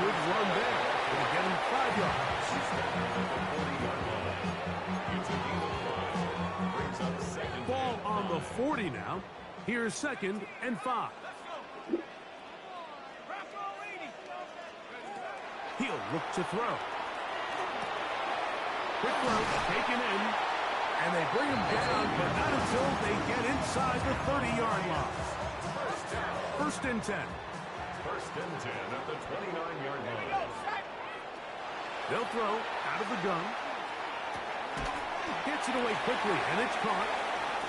good run there. Going to get him 5 yards. Ball on the 40 now. Here's 2nd and 5. He'll look to throw. Quick throw taken in. And they bring him down, but not until they get inside the 30-yard line. 1st and 10. 1st and 10 at the 29-yard line. They'll throw out of the gun. Gets it away quickly, and it's caught.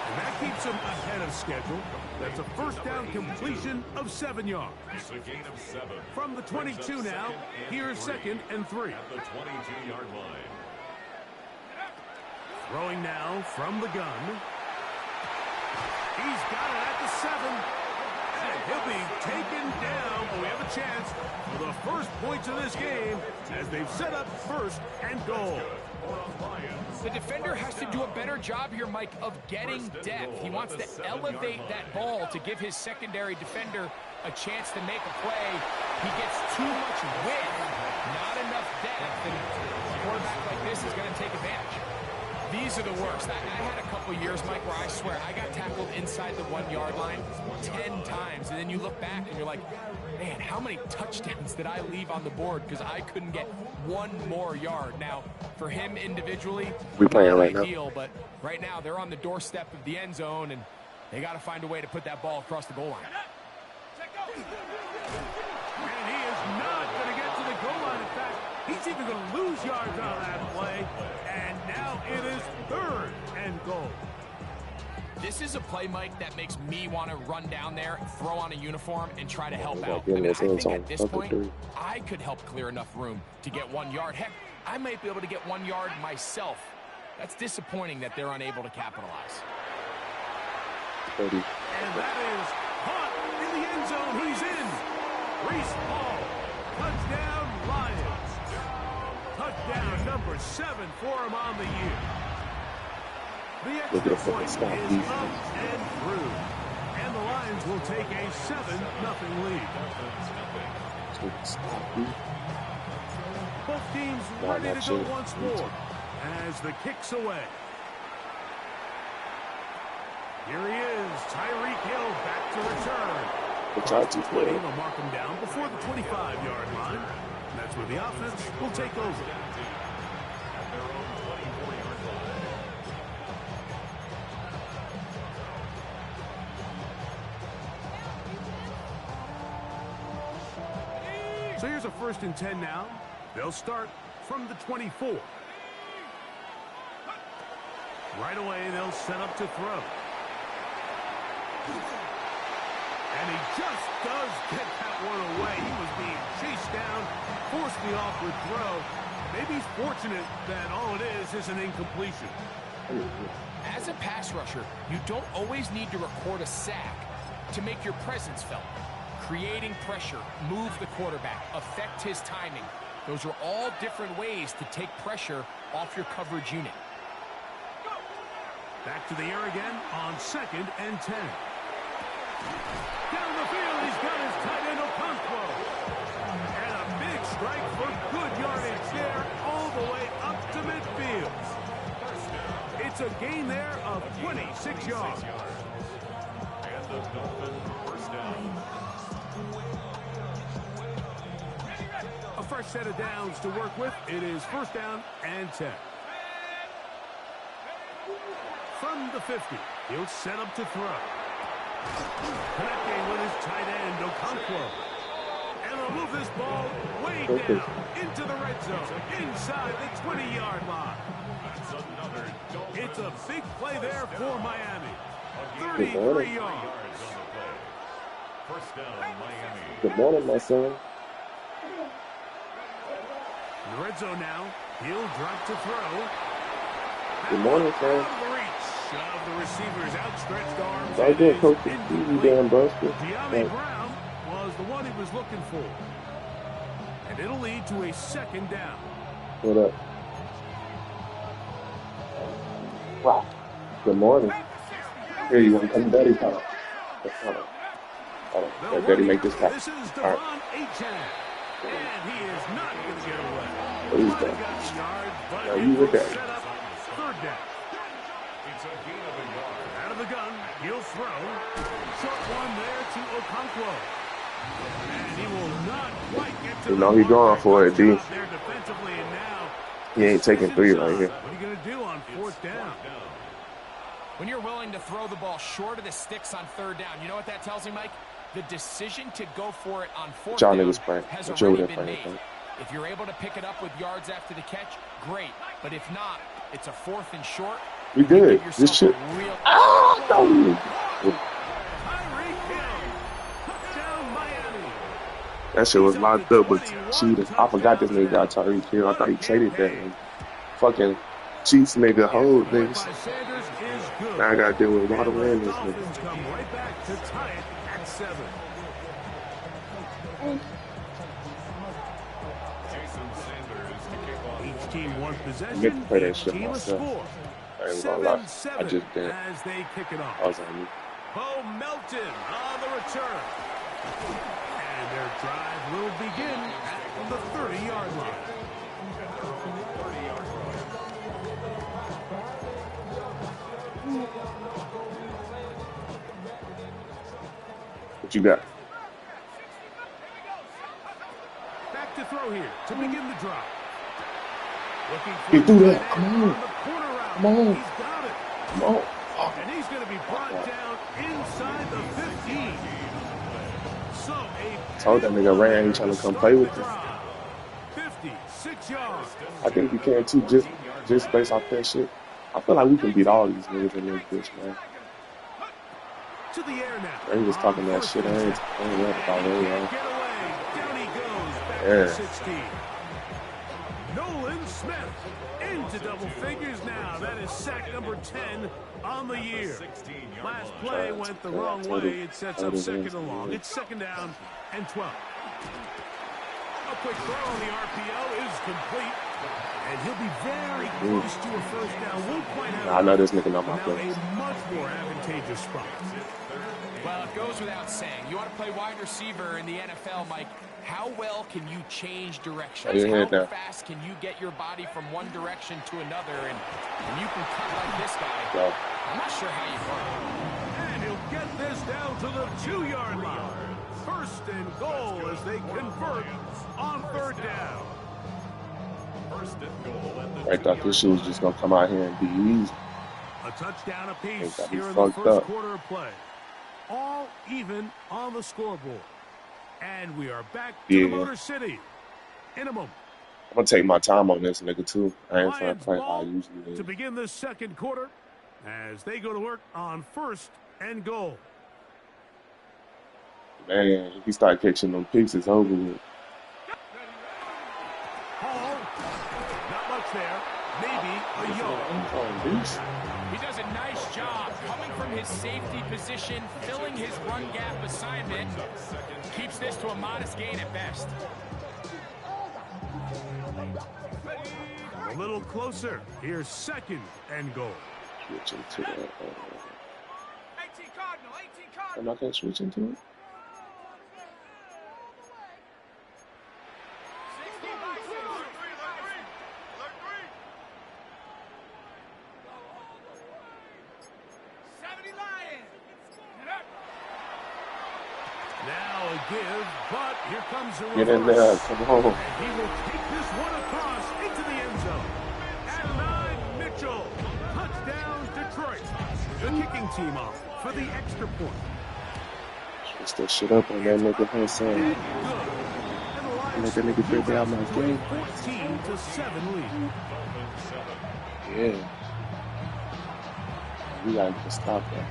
And that keeps him ahead of schedule. That's a 1st down completion of 7 yards. It's a gain of 7. From the 22 now, here's 2nd and 3. At the 22-yard line. Throwing now from the gun. He's got it at the 7. And he'll be taken down, but we have a chance for the first points of this game as they've set up 1st and goal. The defender has to do a better job here, Mike, of getting depth. He wants to elevate that ball to give his secondary defender a chance to make a play. He gets too much width, not enough depth, and a quarterback like this is going to take advantage. These are the worst. I had a couple years, Mike, where I swear I got tackled inside the 1-yard line 10 times, and then you look back and you're like, man, how many touchdowns did I leave on the board because I couldn't get one more yard? Now, for him individually, we're playing right now. But right now they're on the doorstep of the end zone, and they got to find a way to put that ball across the goal line. And he is not going to get to the goal line. In fact, he's even going to lose yards on that play. And now it is 3rd and goal. This is a play, Mike, that makes me want to run down there, throw on a uniform, and try to help out. I think at this point, I could help clear enough room to get 1 yard. Heck, I might be able to get 1 yard myself. That's disappointing that they're unable to capitalize. 30. And that is caught in the end zone. He's in. Reese Hall. Touchdown, Lions. Touchdown number 7 for him on the year. The extra point is up and through. And the Lions will take a 7-0 lead. Both teams ready to go once more as the kick's away. Here he is, Tyreek Hill back to return. They'll mark him down before the 25-yard line. And that's where the offense will take over. So here's a 1st and 10 now. They'll start from the 24. Right away, they'll set up to throw. And he just does get that one away. He was being chased down, forced the awkward throw. Maybe he's fortunate that all it is an incompletion. As a pass rusher, you don't always need to record a sack to make your presence felt. Creating pressure, move the quarterback, affect his timing. Those are all different ways to take pressure off your coverage unit. Back to the air again on 2nd and 10. Down the field, he's got his tight end Okonkwo. And a big strike for good yardage there all the way up to midfield. It's a gain there of 26 yards. And the Dolphins 1st down. A fresh set of downs to work with. It is 1st down and 10. From the 50, he'll set up to throw. Connecting with his tight end, Okonkwo. And they'll move this ball way down into the red zone, inside the 20-yard line. It's a big play there for Miami. 33 yards. 1st down, Miami. Good morning, my son. In the red zone now, he'll drop to throw. Good morning, Fran. Out of the reach of the receiver's outstretched arms. I did coach the TV damn buster. De'Ami Brown was the one he was looking for. And it'll lead to a 2nd down. What up? Wow. Good morning. Here, you want to come to Daddy's house? Hold on. Let Daddy make this happen. This is All right. Devon Achane. And he is not going to get away. Please Might have don't. got the yard, but Now it you with will that. set up third down. It's a gain of a yard. Out of the gun, he'll throw. Short one there to Okonkwo. And he will not quite get to You the know he mark. going for it, D. Job there defensively, and now He ain't taking 3 right here. what are you going to do on fourth down? When you're willing to throw the ball short of the sticks on third down, you know what that tells me, Mike? The decision to go for it on fourth Y'all down niggas playing. has What y'all already there been playing, made. If you're able to pick it up with yards after the catch, great. But if not, it's a fourth and short. We good. This shit. Ah, no. That shit was locked up with cheaters. I forgot this nigga got Tyreek Hill. I thought he traded that one. Fucking Chiefs nigga hold niggas. Now I gotta deal with Waddle and this nigga. Come right back to tie it at 7. Jason Sanders to kick off. Each team one I possession. meant to play that Each shit team a myself. score. I ain't gonna lie. I 7-7 just did. as they kick it off. I was on me. Bo Melton on the return. And their drive will begin at the 30-yard line. What you got? Back to throw here to begin the drive. Looking for Get through that. the Come on. corner route. Come on. He's got it. Come on. And he's going to be brought down inside the 15. So a Told that nigga Ran he trying to come play with us. 56 yards. I think we can too, just based off that shit. I feel like we can beat all these niggas in this bitch, man. To the air now. He was talking that shit. I ain't worried about it, man. Get away. Down he goes. Back Yeah. to 16. Nolan Smith into double figures now. That is sack number 10 on the year. Last play went the wrong way. It sets up second and long. It's second down and 12. A quick throw on the RPO is complete. And he'll be very close to a first down. Won't quite have I know this nigga know my now place. a much more advantageous spot. Well, it goes without saying. You want to play wide receiver in the NFL, Mike. How well can you change directions? Your head How down. fast can you get your body from one direction to another? And you can cut like this guy. So, I'm not sure how you run. And he'll get this down to the 2-yard line. First and goal as they convert on third down. First and goal at the I thought this shit was just gonna come out here and be easy. A touchdown apiece Got me here in the fucked first up. quarter of play. All even on the scoreboard. And we are back to the Yeah. Motor City. In a moment. I'm gonna take my time on this nigga too. I ain't trying Lions to play how I ball usually to is. begin this second quarter as they go to work on first and goal. Man, if he start catching them picks, it's over with. Hall, not much there. Maybe a yard. He does a nice job coming from his safety position, filling his run gap assignment. Keeps this to a modest gain at best. A little closer. Here's second and goal. Switch into that. Am I gonna switch into it? Now a give, but here comes the Get in there, reverse. come on. And he will take this one across into the end zone. Adonai Mitchell. Touchdown, Detroit. The kicking team off for the extra point. Switch that shit up on that nigga head son. And good. And the Let that nigga Lions figure out my move game. 14-7 lead. Yeah. We gotta just stop that.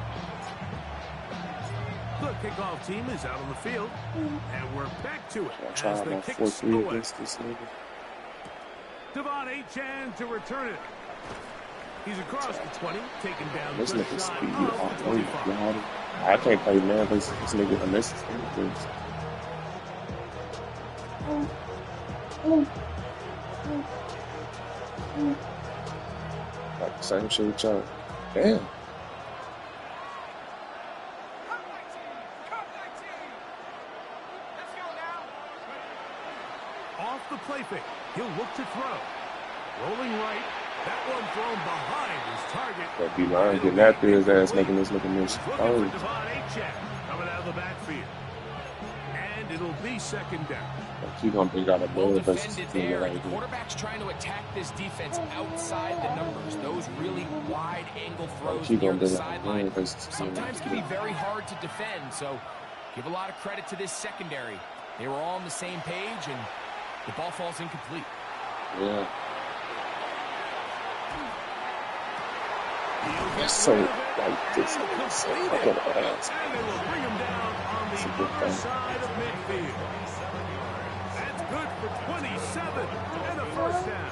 The kickoff team is out on the field, and we're back to it I'll as try the my kick 4-3 away. against this nigga. Devon Achane to return it. He's across the 20, taken down This just nigga shy speed of all the over. 25. I can't play man versus this nigga unless it's anything. Like the same shit with y'all. Damn. off the play fake. He'll look to throw. Rolling right. That one thrown behind his target. That D-line getting after his ass, making this looking miss. Looking for Devon Achek coming out of the backfield. And it'll be second down. He's going to bring out a Well ball versus defended team there. right The here. quarterback's trying to attack this defense outside the numbers. Those really wide angle throws Keep near on the bringing out a sideline ball versus team sometimes right can be here. very hard to defend. So give a lot of credit to this secondary. They were all on the same page, and the ball falls incomplete. Yeah. That's so like this. So fucking ass. And they will bring him down on the other side of midfield. That's good for 27 and a first down.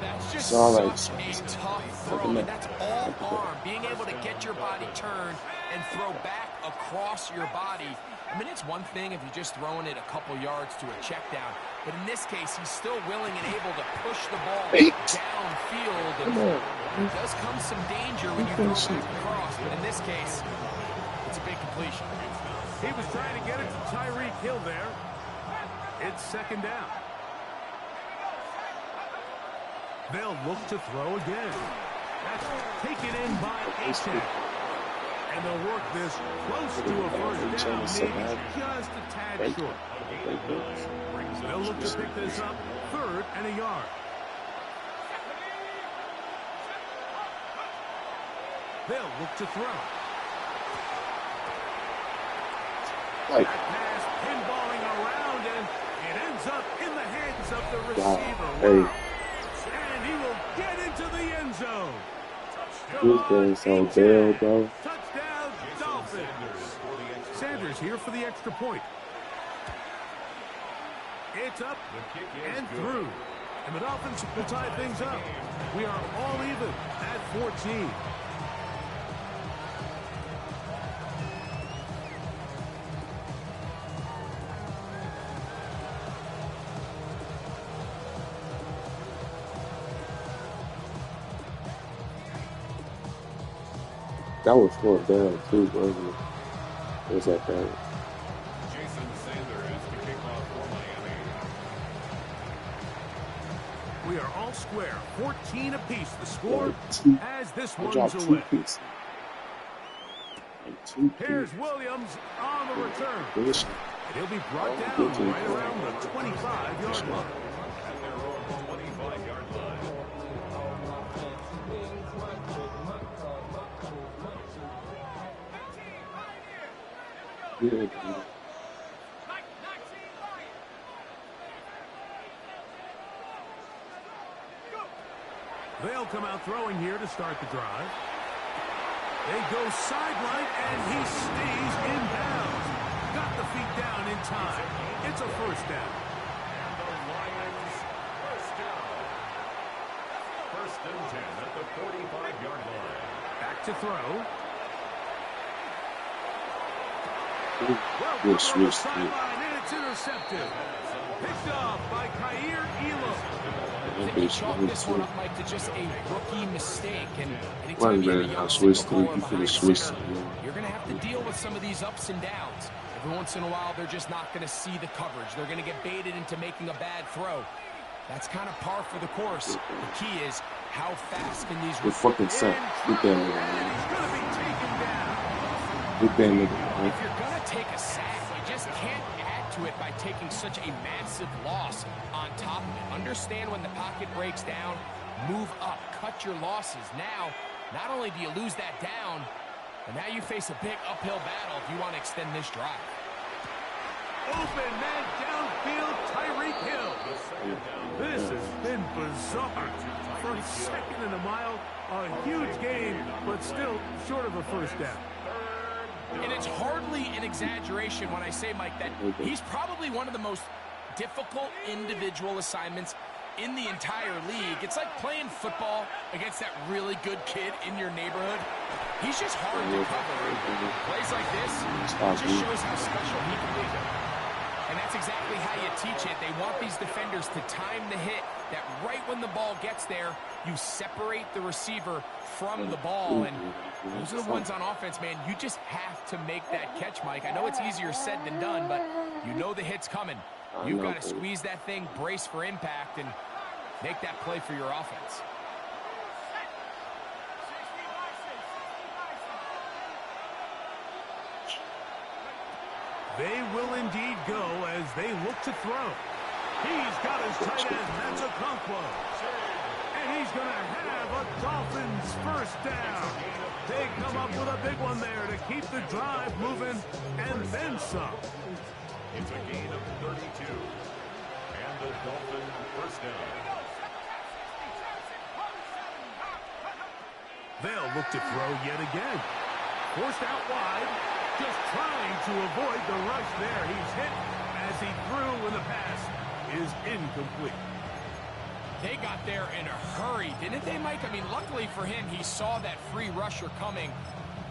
That's just So, like, such a tough throw, and that's all arm. Being able to get your body turned and throw back across your body. I mean, it's one thing if you're just throwing it a couple yards to a check down, but in this case, he's still willing and able to push the ball downfield. And there does come some danger when you throw back across, but in this case, it's a big completion. He was trying to get it to Tyreek Hill there. It's second down. They'll look to throw again. That's taken in by Achek. And they'll work this close to a first down, maybe just a tad short. They'll look to pick this up, third and a yard. They'll look to throw. Like, That pass pinballing around, and it ends up in the hands of the wow. receiver. Hey. Wow. And he will get into the end zone. this game so bad, bro. Touchdown, Dolphins. Sanders here for the extra point. It's up and through. And the Dolphins will tie things up. We are all even at 14. That was fourth down too, wasn't it? It was like that. Jason Sanders to kick off for Miami. We are all square. 14 apiece. The score as this I one's dropped away. 2 pieces. Like 2 Here's pieces. Williams on the return. Bullshit. And he'll be brought down right around the 25-yard line. At their own 25-yard line. Yeah, dude. They'll come out throwing here to start the drive. They go sideline, and he stays in bounds. Got the feet down in time. It's a first down. And the Lions first down. First and 10 at the 45-yard line. Back to throw. Good Well, on the switch, sideline, dude. and it's intercepted. Picked off by Khair Elam. I think you chalk this one up, Mike, to just a rookie mistake. And Well, anytime you have a man, I young switched single to caller you for the behind switch. center, you're going to have to deal with some of these ups and downs. Every once in a while, they're just not going to see the coverage. They're going to get baited into making a bad throw. That's kind of par for the course. The key is how fast can these Good fucking set. Get that nigga, And man. he's going to be taken down. Get that nigga, man. If you're going to take a sack, you just can't add to it by taking such a massive loss on top of it. Understand when the pocket breaks down, move up, cut your losses. Now, not only do you lose that down, but now you face a big uphill battle if you want to extend this drive. Open man downfield, Tyreek Hill. This has been bizarre. For a second and a mile, a huge game, but still short of a first down. And it's hardly an exaggeration when I say, Mike, that he's probably one of the most difficult individual assignments in the entire league. It's like playing football against that really good kid in your neighborhood. He's just hard to cover. Plays like this, it just shows how special he can be. And that's exactly how you teach it. They want these defenders to time the hit, that right when the ball gets there, you separate the receiver from the ball. And those are the ones on offense, man. You just have to make that catch, Mike. I know it's easier said than done, but you know the hit's coming. You've got to squeeze that thing, brace for impact, and make that play for your offense. They will indeed go as they look to throw. He's got his tight end. That's a Okonkwo. And he's going to have a Dolphins first down. They come up with a big one there to keep the drive moving and then some. It's a gain of 32. And the Dolphins first down. They'll look to throw yet again. Forced out wide. Just trying to avoid the rush there. He's hit as he threw when the pass is incomplete. They got there in a hurry, didn't they, Mike? I mean, luckily for him, he saw that free rusher coming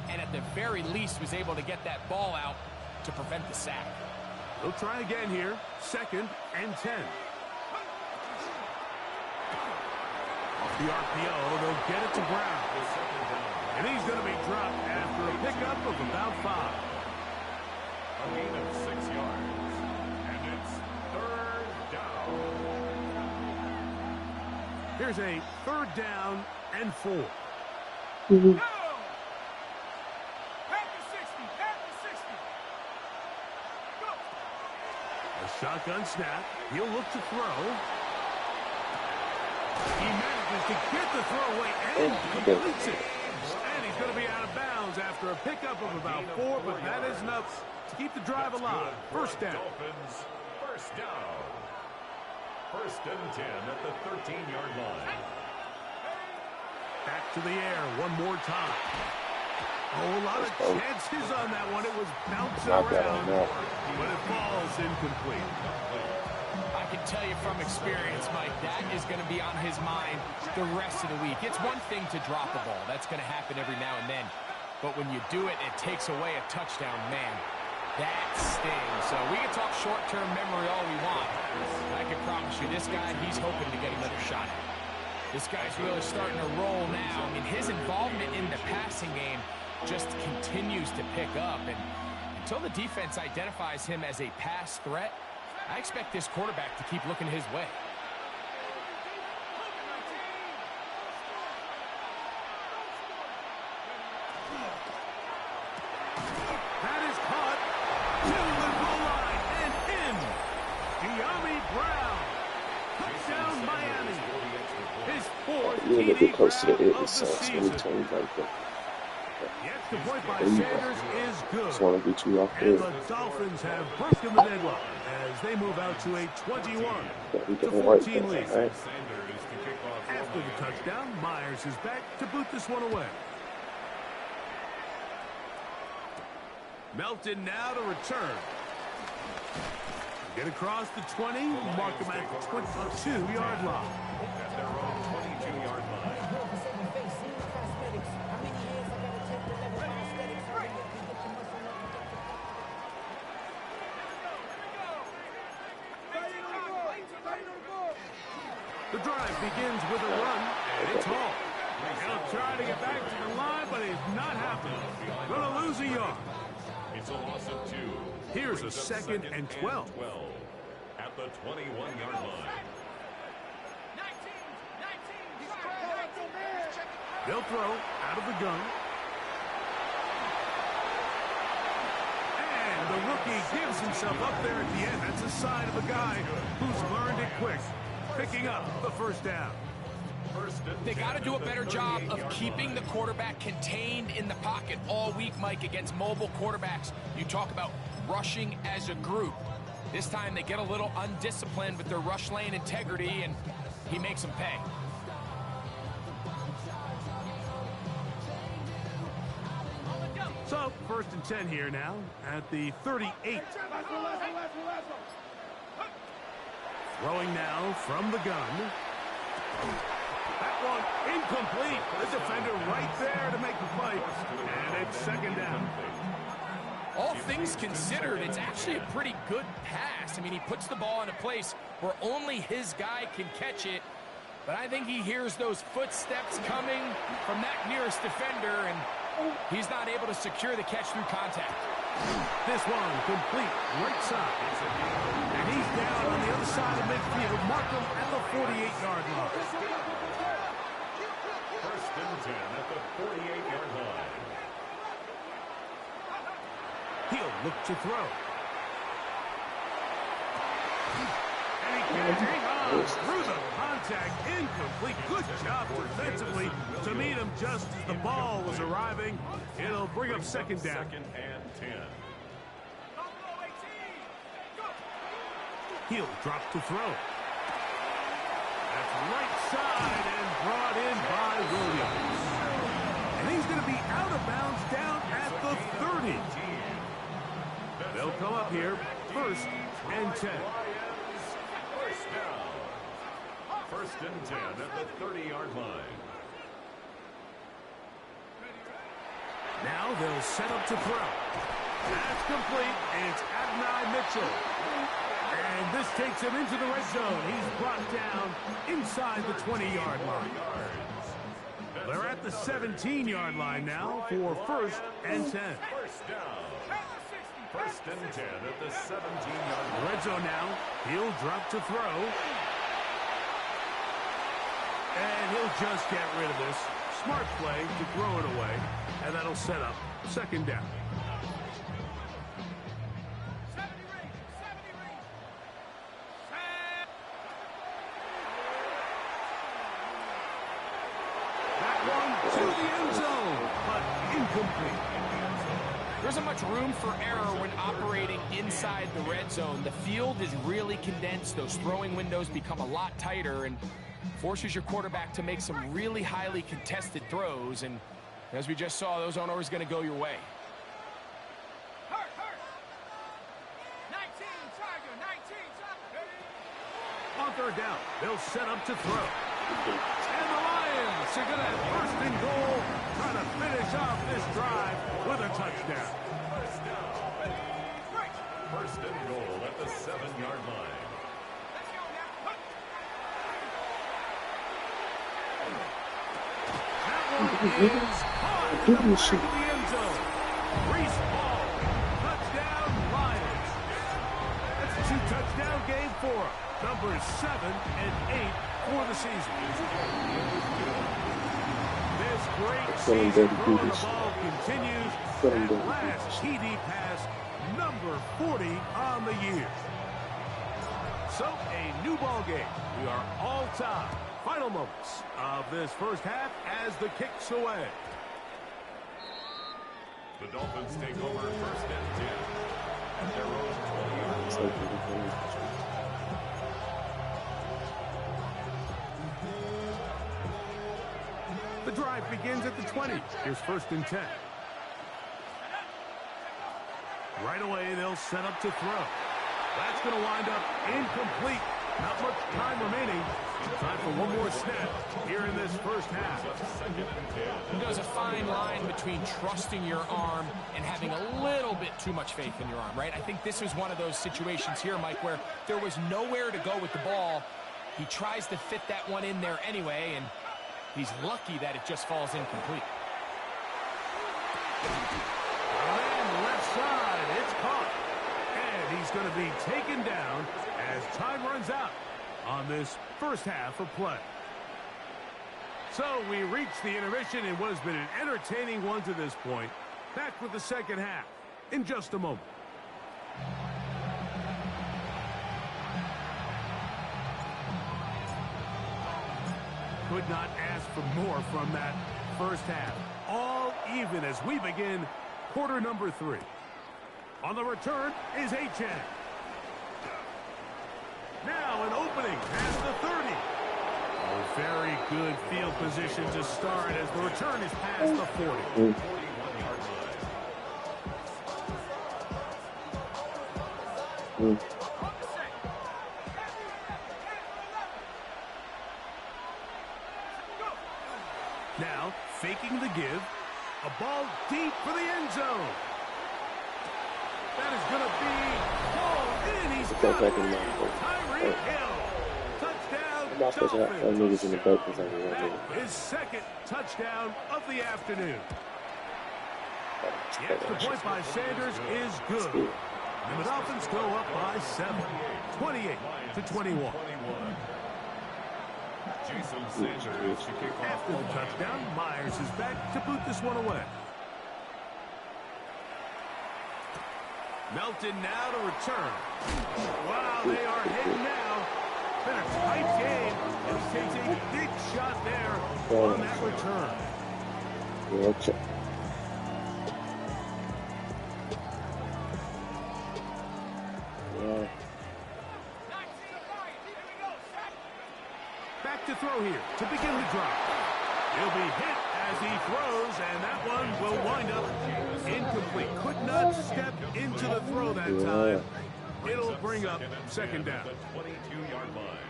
and at the very least was able to get that ball out to prevent the sack. They'll try again here. 2nd and 10. Off the RPO, they'll get it to Brown. And he's going to be dropped after a pickup of about 5. A gain of 6 yards. And it's 3rd down. Here's a 3rd down and 4. Mm-hmm. A shotgun snap. He'll look to throw. He manages to get the throw away and completes it. And he's going to be out of bounds after a pickup of about 4, but that is enough to keep the drive alive. First down. Dolphins first down. 1st and 10 at the 13-yard line. Back to the air one more time. Oh, a lot of chances on that one. It was bouncing around, but it falls incomplete. I can tell you from experience, Mike, that is going to be on his mind the rest of the week. It's one thing to drop a ball. That's going to happen every now and then. But when you do it, it takes away a touchdown, man. That stings. So we can talk short-term memory all we want. I can promise you this guy, he's hoping to get another shot at it. This guy's really starting to roll now. I mean, his involvement in the passing game just continues to pick up. And until the defense identifies him as a pass threat, I expect this quarterback to keep looking his way. That is caught to the goal line and in. De'Ami Brown. Touchdown Miami. His 4th You're a little bit close to the TD end, grab so of the it's season. really turned like that. The extra point by Sanders is good. Just want to get you off And there. the Dolphins have broken the deadlock as they move out to a 21 We to can work 14 that, lead. right? After the touchdown, Myers is back to boot this one away. Melton now to return. Get across the 20, mark him at the 22-yard line. At their own 22-yard line. The drive begins with a run, and it's Hall. He'll try to get back to the line, but it's not happening. Gonna lose a yard. It's a loss of 2. Here's a 2nd and 12. At the 21-yard line. They'll throw out of the gun. And the rookie gives himself up there at the end. That's a sign of a guy who's learned it quick. Picking up the first down. They got to do a better job of keeping the quarterback contained in the pocket all week, Mike, against mobile quarterbacks. You talk about rushing as a group. This time they get a little undisciplined with their rush lane integrity, and he makes them pay. So, 1st and 10 here now at the 38. Throwing now from the gun. That one incomplete. The defender right there to make the fight. And it's 2nd down. All things considered, it's actually a pretty good pass. I mean, he puts the ball in a place where only his guy can catch it. But I think he hears those footsteps coming from that nearest defender, and he's not able to secure the catch through contact. This one complete right side. And he's down side of midfield. Mark him at the 48-yard line. First and 10 at the 48-yard line. He'll look to throw. And he can't hang on through the contact. Incomplete. Good job defensively to meet him just as the ball was arriving. It'll bring up second down. Second and 10. He'll drop to throw. That's right side and brought in by Williams. And he's going to be out of bounds down at the 30. They'll come up here, first and 10. First down. First and 10 at the 30-yard line. Now they'll set up to throw. That's complete. It's Adonai Mitchell. And this takes him into the red zone. He's brought down inside the 20-yard line. They're at the 17-yard line now for first and 10. First down. First and 10 at the 17-yard line. Red zone now. He'll drop to throw. And he'll just get rid of this. Smart play to throw it away. And that'll set up second down. That one to the end zone, but incomplete. There isn't much room for error when operating inside the red zone. The field is really condensed. Those throwing windows become a lot tighter and forces your quarterback to make some really highly contested throws. And as we just saw, those aren't always going to go your way. 19 on third down, they'll set up to throw. And the Lions are going to have first and goal, trying to finish off this drive with a touchdown. First and goal at the 7-yard line. That one is caught in the back of the end zone. Reese Hall, touchdown Lions. That's a 2-touchdown game for him. Numbers 7 and 8 for the season. This great season throwing the ball continues. That last TD pass, number 40 on the year. So a new ball game. We are all tied. Final moments of this first half as the kick's away. The Dolphins take over first and 10 at their own 20-yard line. The drive begins at the 20. Here's first and 10. Right away, they'll set up to throw. That's going to wind up incomplete. Not much time remaining. Time for one more snap here in this first half. There's a fine line between trusting your arm and having a little bit too much faith in your arm, right? I think this was one of those situations here, Mike, where there was nowhere to go with the ball. He tries to fit that one in there anyway, and he's lucky that it just falls incomplete. And left side, it's caught. And he's going to be taken down as time runs out on this first half of play. So we reach the intermission in what has been an entertaining one to this point. Back with the second half in just a moment. Could not ask for more from that first half. All even as we begin quarter number 3. On the return is H.N. Now an opening past the 30. Oh, very good field position to start as the return is past the 40. 41-yard line. Now, faking the give. A ball deep for the end zone. That is going to be hauled in. He's got it. Tyreek Hill. Touchdown, Dolphins. His second touchdown of the afternoon. The extra point by Sanders is good. And the Dolphins go up by 7, 28-21. Jason Sanders to kick off. After the touchdown, Myers is back to boot this one away. Melton now to return. Wow, they are hitting now. Been a tight game, and he takes a big shot there on that return. Okay. Yeah. Back to throw here to begin the drive. He'll be hit as he throws, and that one will wind up incomplete. Could not step into the throw that time. It'll bring up second down. 22-yard line.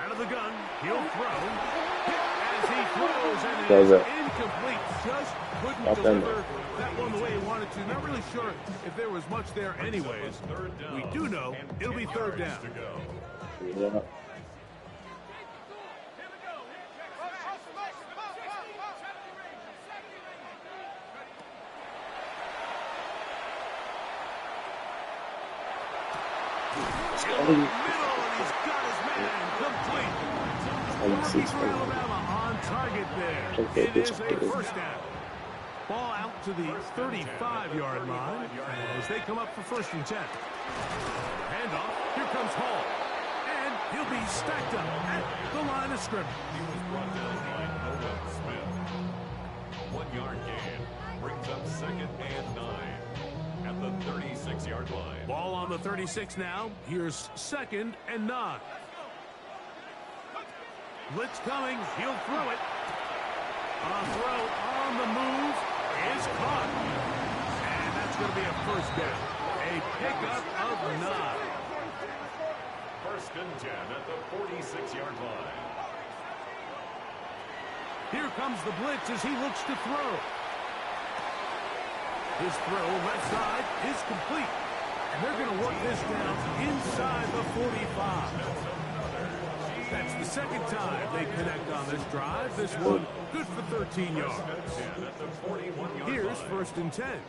Out of the gun, he'll throw. Hit as he throws, and it is incomplete. Just couldn't deliver that one the way he wanted to. Not really sure if there was much there anyways. We do know it'll be third down. Yeah. Alabama on target there. It is a first down. Ball out to the 35-yard line as they come up for 1st and 10. Handoff. Here comes Hall. And he'll be stacked up at the line of scrimmage. He was brought down by Owen Smith. 1-yard gain brings up 2nd and 9 at the 36-yard line. Ball on the 36 now. Here's 2nd and 9. Blitz coming. He'll throw it. A throw on the move is caught. And that's going to be a first down. A pickup of 9. 1st and 10 at the 46-yard line. Here comes the blitz as he looks to throw. His throw left side is complete. And they're going to work this down inside the 45. That's the 2nd time they connect on this drive. This one good for 13 yards. Here's 1st and 10.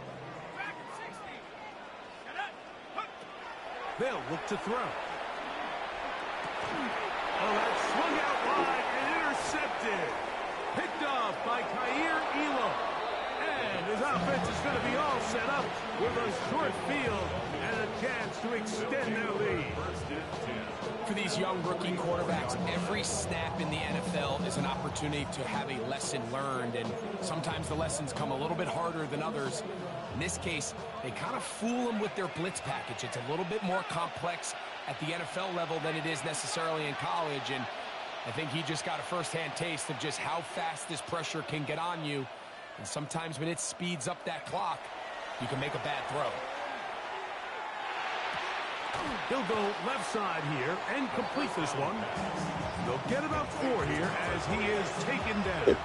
They'll look to throw. Oh, that swung out wide and intercepted. Picked off by Kaiir Elam. And his offense is going to be all set up with a short field and a chance to extend their lead. For these young rookie quarterbacks, every snap in the NFL is an opportunity to have a lesson learned, and sometimes the lessons come a little bit harder than others. In this case, they kind of fool them with their blitz package. It's a little bit more complex at the NFL level than it is necessarily in college, and I think he just got a first-hand taste of just how fast this pressure can get on you, and sometimes when it speeds up that clock, you can make a bad throw. He'll go left side here and complete this one. They'll get about 4 here as he is taken down.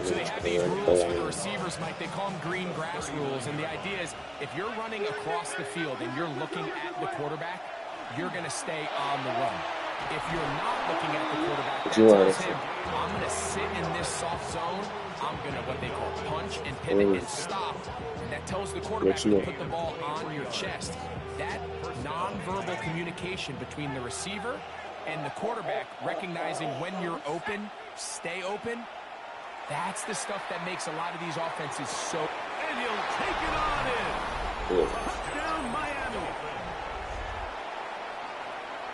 So they have these rules for the receivers, Mike. They call them green grass rules. And the idea is if you're running across the field and you're looking at the quarterback, you're going to stay on the run. If you're not looking at the quarterback, that tells him, I'm going to sit in this soft zone. I'm going to what they call punch and pivot and stop. And that tells the quarterback to put the ball on your chest. That nonverbal communication between the receiver and the quarterback, recognizing when you're open, stay open, that's the stuff that makes a lot of these offenses so... And he'll take it on in. Touchdown, Miami.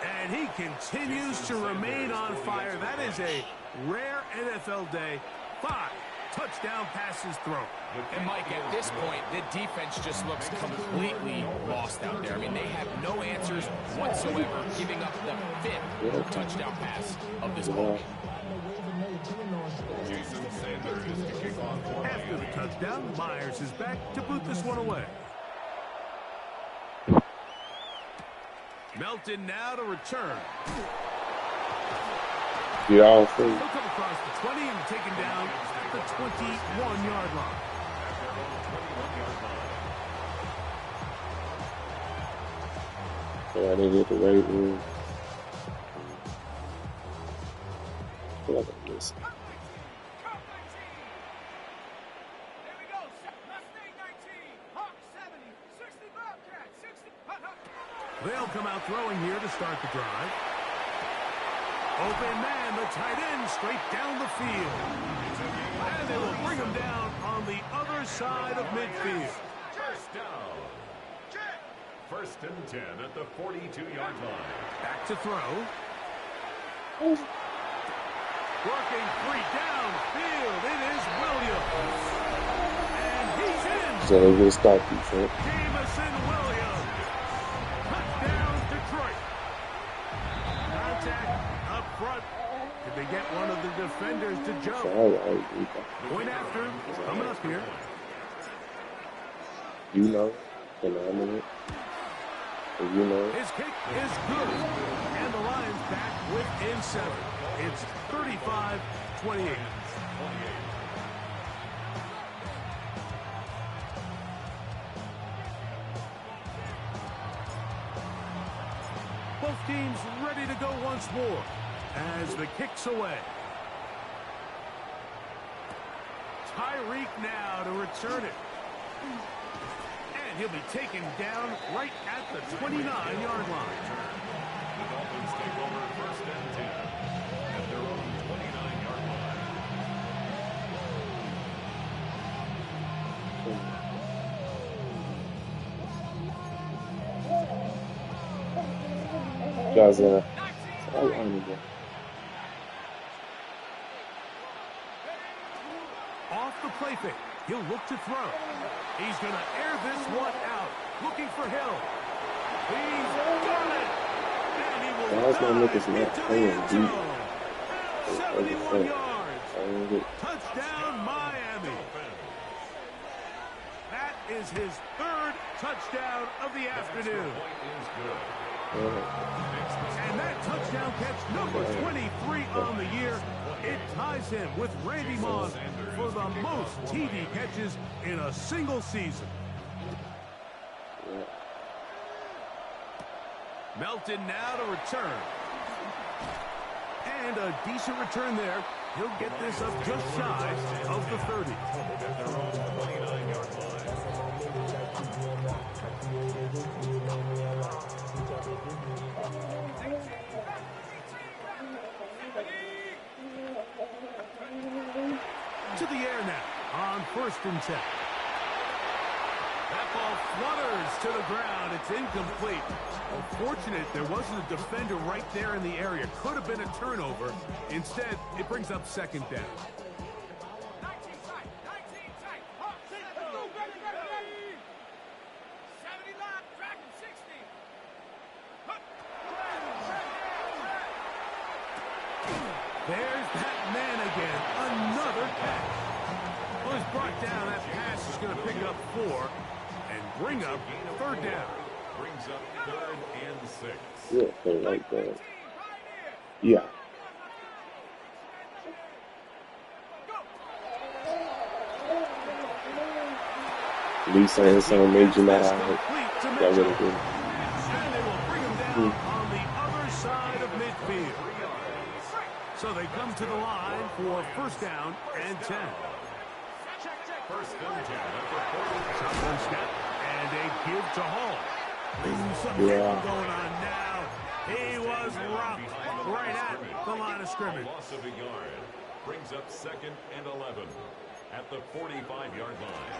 And he continues to remain on fire. That is a rare NFL day. 5 touchdown passes thrown. And, Mike, at this point, the defense just looks completely lost out there. I mean, they have no answers whatsoever, giving up the 5th touchdown pass of this ball game. Jason Sanders is to kick off for After the touchdown, Myers is back to boot this one away. Melton now to return. Yeah, He'll come across the 20 and taken down at the 21-yard line. Yeah, they did the weight room. I feel like I'm missing. They'll come out throwing here to start the drive. Open man, the tight end, straight down the field. And they will bring him down on the other side of midfield. First down. First and 10 at the 42-yard line. Back to throw. Working free downfield. It is Williams. And he's in. So they're going to start defense. Jamison Williams. Touchdown, Detroit. Contact up front. Did they get one of the defenders to jump? Point after. Coming up here. You know. Phenomenal. You know. His kick is good. And the Lions back within 7. It's 35-28. Both teams ready to go once more as the kick's away. Tyreek now to return it. And he'll be taken down right at the 29-yard line. The Dolphins take over first and 10 at their own 29-yard line. Guys, off the play fake. He'll look to throw. He's going to air this one out. Looking for Hill. He's got it. And he will dive into the end zone. 71 yards. Touchdown, Miami. That is his 3rd touchdown of the afternoon. And that touchdown catch, number 23 on the year, it ties him with Randy Moss for the most TD catches in a single season. Melton now to return. And a decent return there. He'll get this up just shy of the 30. To the air now on 1st and 10. That ball flutters to the ground. It's incomplete. Unfortunate there wasn't a defender right there in the area. Could have been a turnover. Instead, it brings up 2nd down. There's that man again. Another catch. Well, he's brought down. That pass is going to pick up 4 and bring up 3rd down. Brings up 3rd and 6. Yeah, play like that. Yeah. Lee saying something made you not out. That really good. And they will bring him down on the other side of midfield. So they come to the line for 1st down and 10. First and 10 at the 40. Shotgun snap and a give to Hall. Some hitting going on now. He was rocked right at the line of scrimmage. Loss of a yard. Brings up 2nd and 11 at the 45-yard line.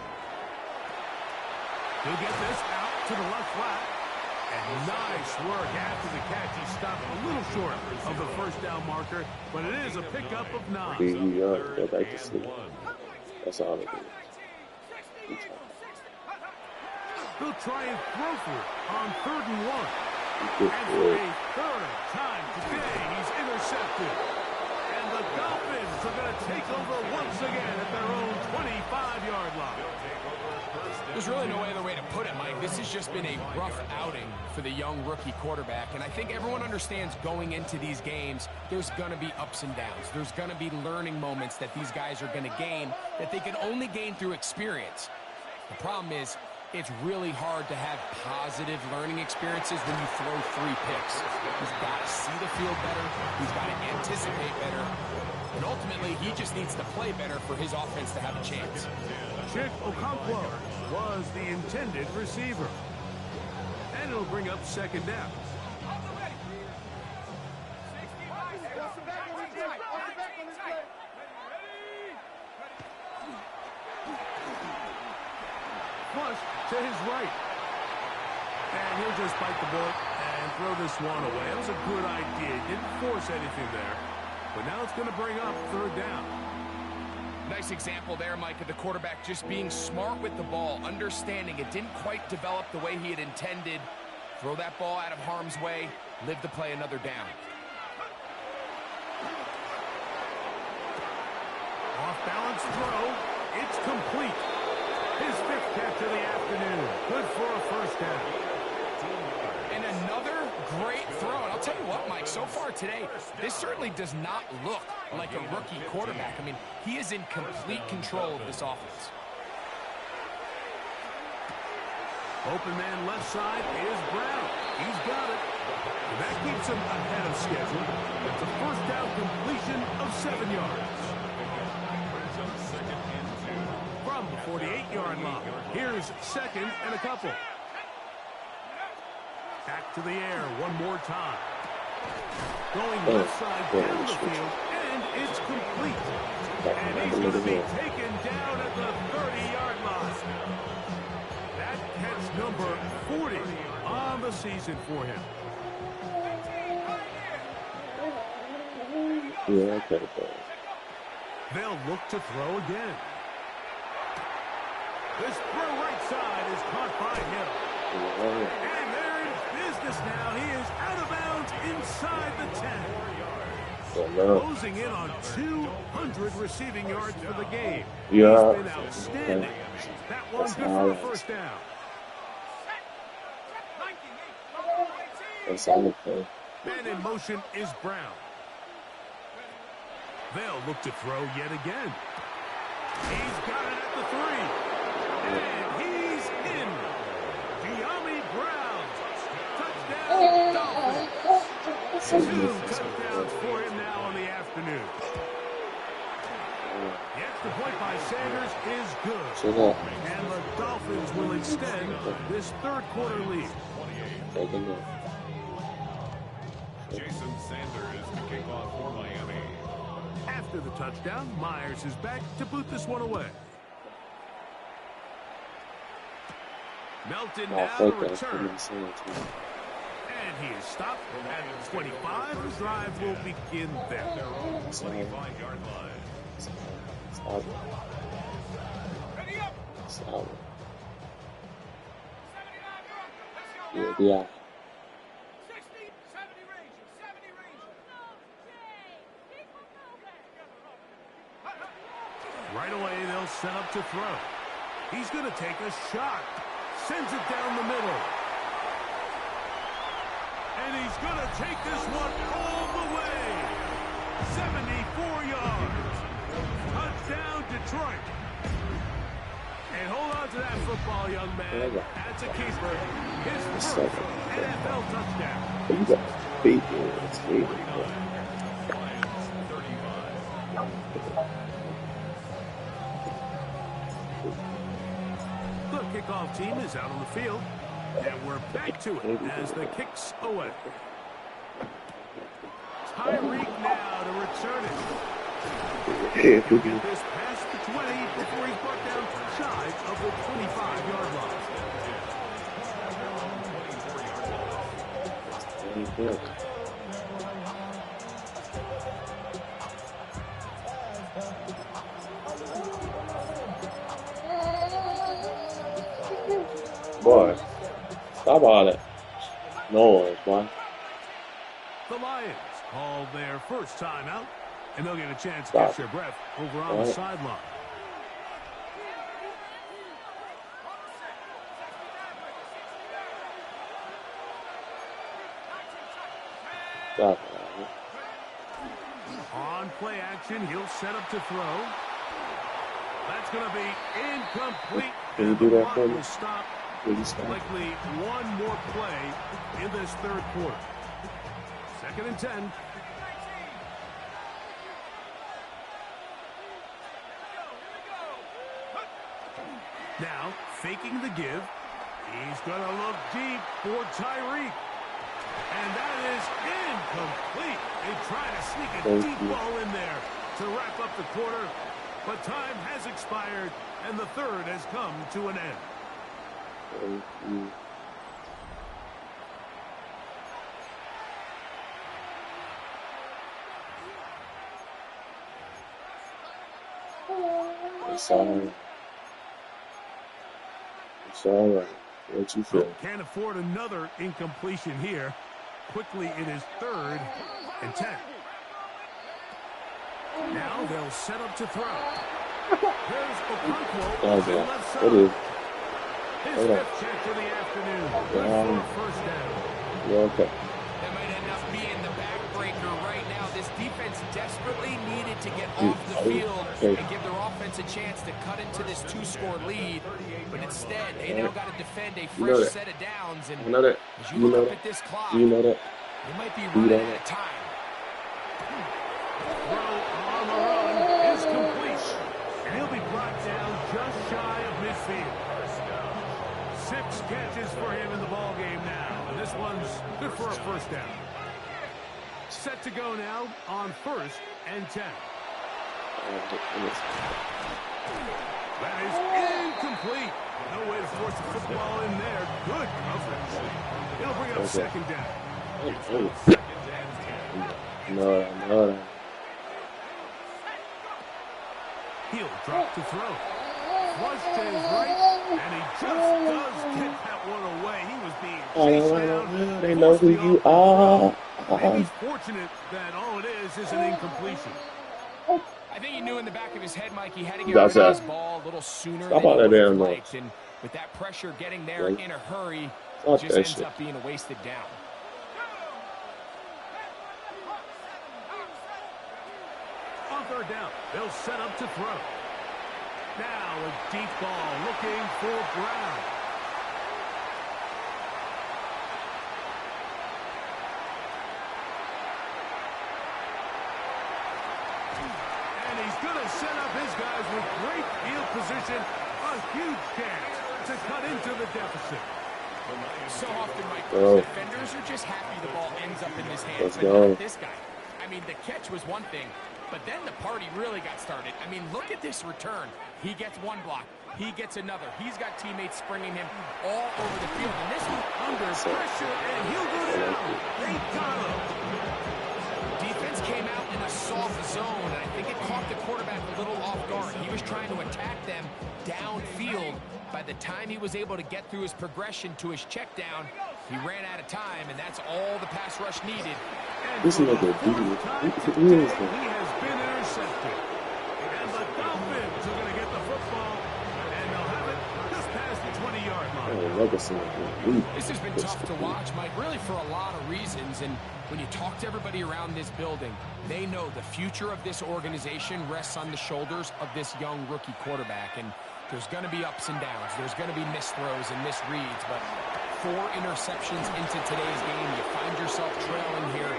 He'll get this out to the left flat. And nice work after the catch. He stopped a little short of the 1st down marker, but it is a pickup of 9. Go back to sleep. That's all it is. He'll try and throw for it on 3rd and 1. And for a 3rd time today, he's intercepted. And the Dolphins are going to take over once again at their own 25-yard line. There's really no other way to put it, Mike. This has just been a rough outing for the young rookie quarterback. And I think everyone understands going into these games, there's going to be ups and downs. There's going to be learning moments that these guys are going to gain that they can only gain through experience. The problem is, it's really hard to have positive learning experiences when you throw 3 picks. He's got to see the field better. He's got to anticipate better. And ultimately, he just needs to play better for his offense to have a chance. Chick Okonkwo was the intended receiver. And it'll bring up second down. Flush to his right. And he'll just bite the bullet and throw this one away. That was a good idea. Didn't force anything there. But now it's going to bring up third down. Nice example there, Mike, of the quarterback just being smart with the ball, understanding it didn't quite develop the way he had intended. Throw that ball out of harm's way, live to play another down. Off-balance throw. It's complete. His fifth catch of the afternoon. Good for a first down. And another great throw. And I'll tell you what, Mike, so far today, this certainly does not look like a rookie quarterback. I mean, he is in complete control of this offense. Open man left side is Brown. He's got it. And that keeps him ahead of schedule. It's a first down completion of 7 yards. From the 48-yard line. Here's second and a couple. Back to the air one more time. Going left side down the field, and it's complete. And he's going to be taken down at the 30-yard line. That catch number 40 on the season for him. Yeah, okay. They'll look to throw again. This throw right side is caught by Hill. And they're in business now. He is out of bounds inside the 10. Closing in on 200 receiving yards for the game. Yeah. He's been outstanding. That one good for a first down. That's all okay. Man in motion is Brown. They'll look to throw yet again. He's got it at the 3. And he's in. De'Ami Brown. Touchdown, Dolphins. 2 touchdowns for him now on the afternoon. The extra point by Sanders is good. And the Dolphins will extend this third quarter lead. Jason Sanders to kick off for Miami. After the touchdown, Myers is back to boot this one away. Melton now to return. And he is stopped at 25. The drive will begin there. 25-yard line. Stop. Stop. Yeah. Right away, they'll set up to throw. He's going to take a shot. Sends it down the middle. And he's going to take this one all the way. 74 yards. Touchdown, Detroit. And hold on to that football, young man. That's a keeper. His first NFL touchdown. You got faith in it. It's faith. The kickoff team is out on the field, and we're back to it as the kick's away. Tyreek now to return it. Get this past the 20 before he's brought down shy of the 25-yard line. Boy, stop all that noise, boy. The Lions call their first timeout, and they'll get a chance to catch their breath over on the sideline. Stop. On play action, he'll set up to throw. That's going to be incomplete. Can you do that for me? Will stop. Stop. Likely one more play in this third quarter. 2nd and 10. Now, faking the give. He's going to look deep for Tyreek. And that is incomplete. They try to sneak a deep ball in there to wrap up the quarter. But time has expired, and the third has come to an end. It's all right. It's all right. What you feel? Can't afford another incompletion here. Quickly, it is 3rd and 10. Now they'll set up to throw. There's Okonkwo on the left side. His 5th catch of the afternoon. Good for a first down. Yeah, okay. That might end up being the backbreaker right now. This defense desperately needed to get off the field and give their offense a chance to cut into this 2-score lead. But instead, they now got to defend a fresh set of downs. And as you look up at this clock, they might be running out of time. Throw on the run is complete. And he'll be brought down just shy of midfield. 6 catches for him in the ball game now. And this one's good for a first down. Set to go now on 1st and 10. That is incomplete. No way to force the football in there. Good coverage. It'll bring up 2nd down. No. He'll drop to throw. Flush to his right, and he just does get that one away. He was being chased down. They know who you are. Maybe he's fortunate that all it is an incompletion. I think he knew in the back of his head, Mike, he had to get rid of his ball a little sooner than he would have liked. And with that pressure getting there in a hurry, it just ends up being a wasted down. On 3rd down, they'll set up to throw. Now a deep ball looking for Brown. And he's going to set up his guys with great field position. A huge chance to cut into the deficit. So often, Mike, defenders are just happy the ball ends up in his hands, but not this guy. I mean, the catch was one thing, but then the party really got started. I mean, look at this return. He gets one block. He gets another. He's got teammates springing him all over the field. And this one under pressure, and he'll go down. They got him. Defense came out in a soft zone, and I think it caught the quarterback a little off guard. He was trying to attack them downfield. By the time he was able to get through his progression to his check down, he ran out of time, and that's all the pass rush needed. This is like a he has been intercepted. And the Dolphins are going to get the football, and they'll have it just past the 20-yard line. This has been tough to watch, Mike, really for a lot of reasons. And when you talk to everybody around this building, they know the future of this organization rests on the shoulders of this young rookie quarterback. And there's going to be ups and downs. There's going to be missed throws and misreads. But 4 interceptions into today's game, you find yourself trailing here.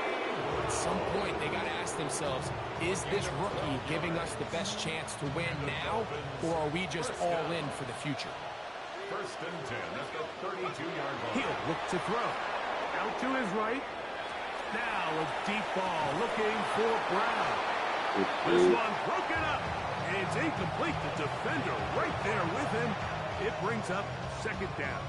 At some point, they got to ask themselves, is this rookie giving us the best chance to win now, or are we just all in for the future? 1st and 10 at the 32-yard line. He'll look to throw. Out to his right. Now a deep ball looking for Brown. This one broken up. It's incomplete. The defender right there with him. It brings up 2nd down.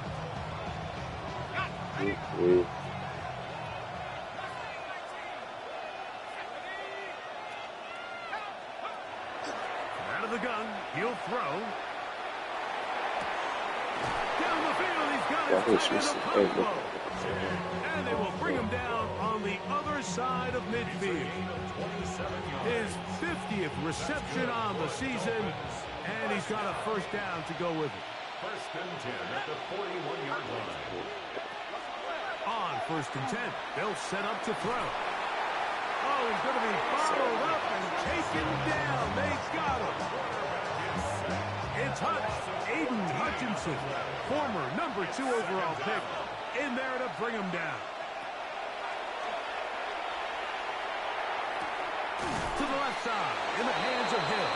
Out of the gun, he'll throw. Down the field, he's got his and they will bring him down on the other side of midfield. His 50th reception on the season, and he's got a first down to go with it. 1st and 10 at the 41-yard line. On 1st and 10, they'll set up to throw. Oh, he's going to be followed up and taken down. They got him. It's Aiden Hutchinson, former number 2 overall pick, in there to bring him down. To the left side, in the hands of Hill.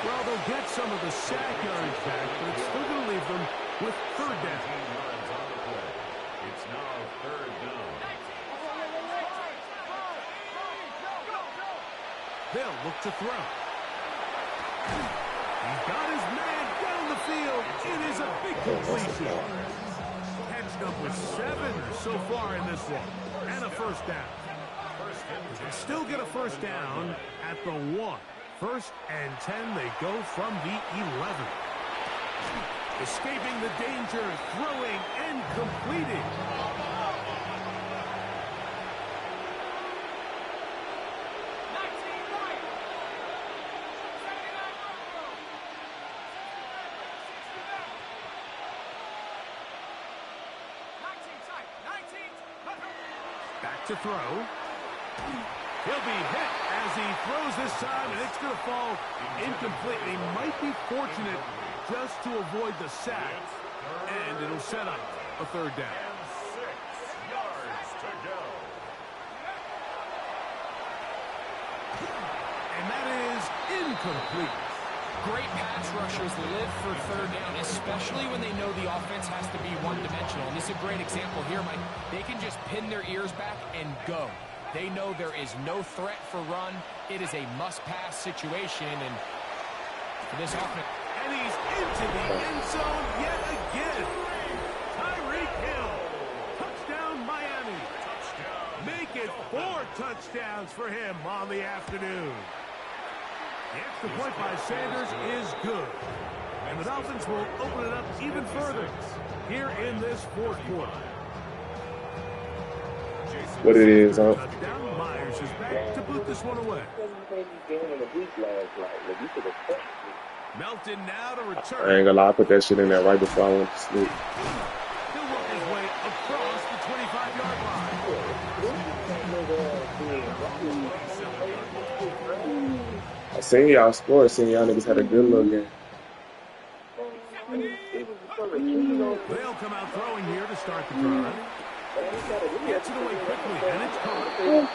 Well, they'll get some of the sack yards back, but it's still going to leave them with third down. It's now third down. They'll look to throw. He's got his man down the field. It is a big completion. Catch number 7 so far in this one. And a first down. They can still get a first down at the 1. First and 10, they go from the 11. Escaping the danger, throwing and completing. Back to throw. He'll be hit as he throws this time, and it's going to fall incomplete. He might be fortunate just to avoid the sack, and it'll set up a third down. 6 yards to go. And that is incomplete. Great pass rushers live for third down, especially when they know the offense has to be one-dimensional. And this is a great example here, Mike. They can just pin their ears back and go. They know there is no threat for run. It is a must-pass situation, and for this offense. And he's into the end zone yet again. Tyreek Hill. Touchdown, Miami. Make it 4 touchdowns for him on the afternoon. The extra point by Sanders is good. And the Dolphins will open it up even further here in this fourth quarter. What it is, huh? Touchdown, Myers is back to boot this one away. Melton now to return. I ain't gonna lie, I put that shit in there right before I went to sleep. He'll work his way across the 25-yard line. I seen y'all score. I seen y'all niggas had a good little game. They'll come out throwing here to start the drive. Gets it away quickly, and it's caught.